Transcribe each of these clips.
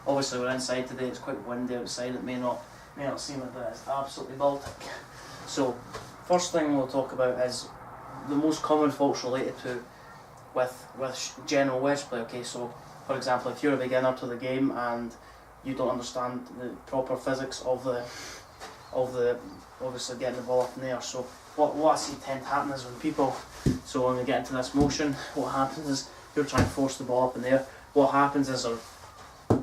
Obviously we're inside today, it's quite windy outside, it may not seem like that, it's absolutely Baltic. So, first thing we'll talk about is the most common faults related to with general wedge play, okay? So, for example, if you're a beginner to the game and you don't understand the proper physics of the obviously getting the ball up in the air, so what I see tend to happen is when we get into this motion, what happens is you're trying to force the ball up in the air. What happens is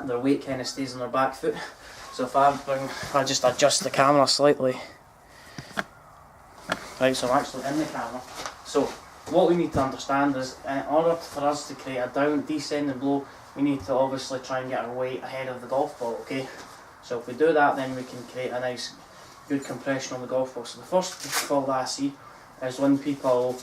their weight kind of stays on their back foot. So if I just adjust the camera slightly, right, so I'm actually in the camera. So what we need to understand is, in order for us to create a descending blow, we need to obviously try and get our weight ahead of the golf ball, okay? So if we do that, then we can create a nice good compression on the golf ball. So the first fault that I see is when people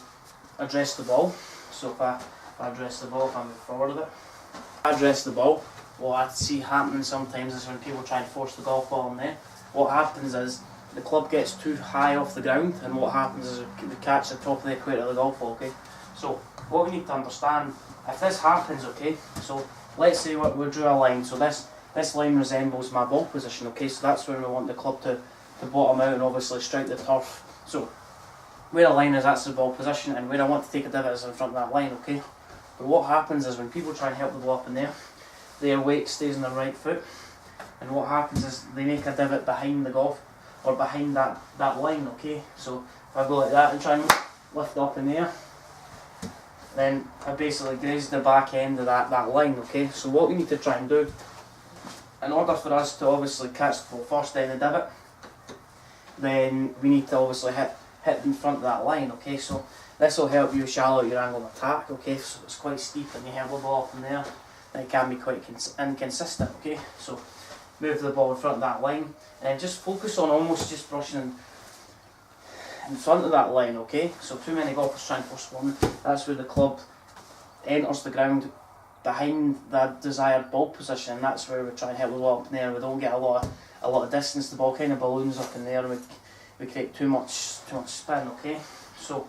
address the ball. So if I address the ball, if I move forward a bit, if I address the ball, what I see happening sometimes is when people try and force the golf ball in there, what happens is the club gets too high off the ground, and what happens is we catch the top of the equator of the golf ball, okay? So what we need to understand, if this happens, okay, so let's say we drew a line, so this line resembles my ball position, okay, so that's where we want the club to bottom out and obviously strike the turf. So where the line is, that's the ball position, and where I want to take a divot is in front of that line, okay? But what happens is when people try and help the ball up in there, their weight stays on their right foot, and what happens is they make a divot behind the golf, or behind that line, okay? So if I go like that and try and lift up in the air, then I basically graze the back end of that line, okay? So what we need to try and do, in order for us to obviously catch the ball first then the divot, then we need to obviously hit in front of that line, okay? So this will help you shallow your angle of attack, okay? So it's quite steep and you have the ball up in there, and it can be quite inconsistent, okay? So move the ball in front of that line, and just focus on almost just brushing in front of that line, okay? So too many golfers try and force one, that's where the club enters the ground behind that desired ball position, and that's where we try and hit the ball up in there. We don't get a lot of distance, the ball kind of balloons up in there, and we create too much spin, okay? So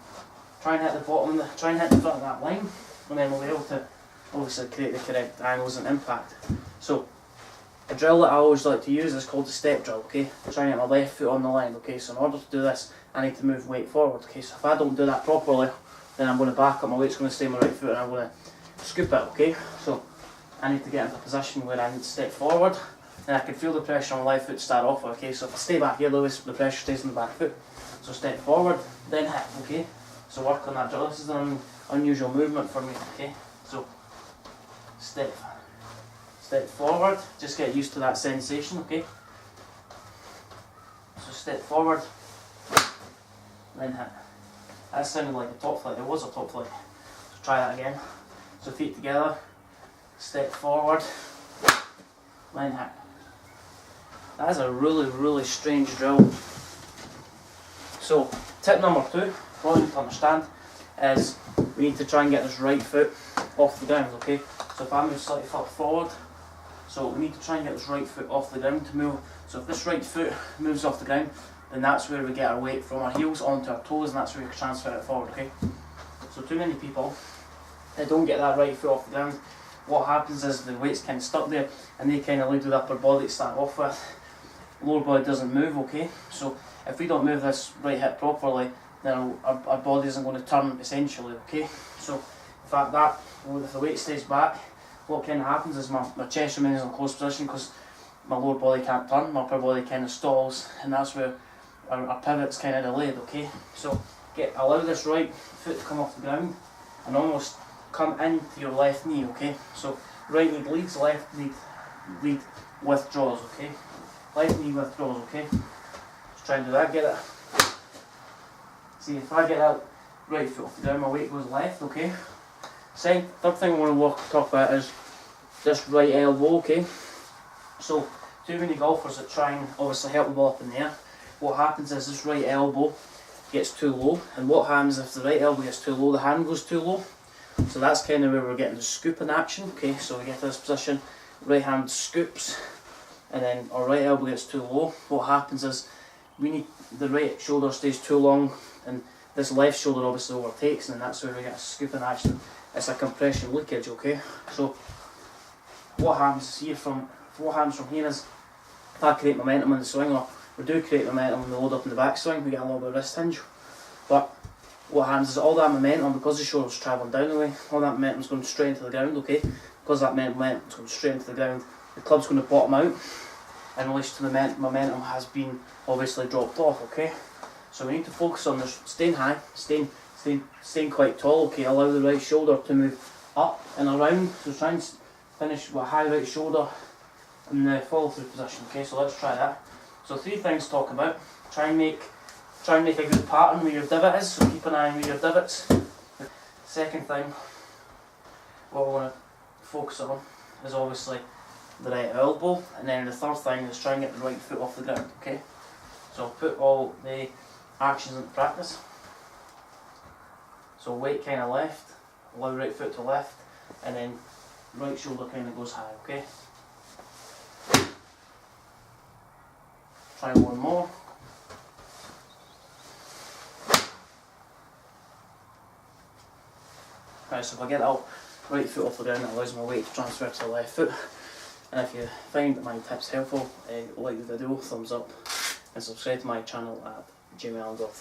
try and hit the bottom, try and hit the front of that line, and then we'll be able to obviously create the correct angles and impact. So a drill that I always like to use is called the step drill, okay? I'm trying to get my left foot on the line, okay? So in order to do this, I need to move weight forward, okay? So if I don't do that properly, then I'm going to back up, my weight's going to stay on my right foot, and I'm going to scoop it, okay? So I need to get into a position where I need to step forward, and I can feel the pressure on my left foot start off with, okay? So if I stay back here, the pressure stays on the back foot. So step forward, then hit, okay? So work on that drill. This is an unusual movement for me, okay? So step forward, just get used to that sensation, okay? So step forward, then hit. That sounded like a top flight, it was a top flight. So try that again. So feet together, step forward, then hit. That is a really strange drill. So tip number 2, what we need to understand is we need to try and get this right foot off the ground, okay? So if I move slightly forward, so we need to try and get this right foot off the ground to move. So if this right foot moves off the ground, then that's where we get our weight from our heels onto our toes, and that's where we transfer it forward, okay? So too many people, they don't get that right foot off the ground. What happens is the weight's kind of stuck there, and they kind of lead with the upper body to start off with. Lower body doesn't move, okay? So if we don't move this right hip properly, then our body isn't going to turn, essentially, okay? So in fact, if the weight stays back, what kind of happens is my chest remains in a close position because my lower body can't turn, my upper body kind of stalls, and that's where our pivot's kind of delayed, okay? So allow this right foot to come off the ground and almost come into your left knee, okay? So right knee leads, left knee withdraws, okay? Left knee withdraws, okay? Just try and do that, get it. See, if I get that right foot off the ground, my weight goes left, okay? Third thing I want to talk about is this right elbow, okay? So, too many golfers that try and obviously help the ball up in the air, what happens is this right elbow gets too low, and what happens if the right elbow gets too low, the hand goes too low. So that's kind of where we're getting the scooping action, okay? So we get to this position, right hand scoops, and then our right elbow gets too low. What happens is the right shoulder stays too long, and this left shoulder obviously overtakes, and that's where we get a scooping action. It's a compression leakage, okay? So what happens here from what happens from here is, if I create momentum on the swing, or we do create momentum when we load up in the backswing, we get a little bit of wrist hinge. But what happens is all that momentum, because the shoulder's travelling down the way, all that momentum's going straight into the ground, okay? Because that momentum's going straight into the ground, the club's going to bottom out in relation to the momentum has been obviously dropped off, okay? So we need to focus on this, staying high, staying quite tall, okay? Allow the right shoulder to move up and around, so try and finish with a high right shoulder in the follow through position, okay? So let's try that. So 3 things to talk about. Try and make a good pattern where your divot is, so keep an eye on where your divots. Second thing, what we want to focus on is obviously the right elbow, and then the third thing is try and get the right foot off the ground, okay? So I'll put all the actions into practice. So weight kind of left, allow right foot to left, and then right shoulder kind of goes high, okay? Try one more. Right, so if I get that right foot off the ground, it allows my weight to transfer to the left foot. And if you find my tips helpful, like the video, thumbs up, and subscribe to my channel at Allan. Thank you.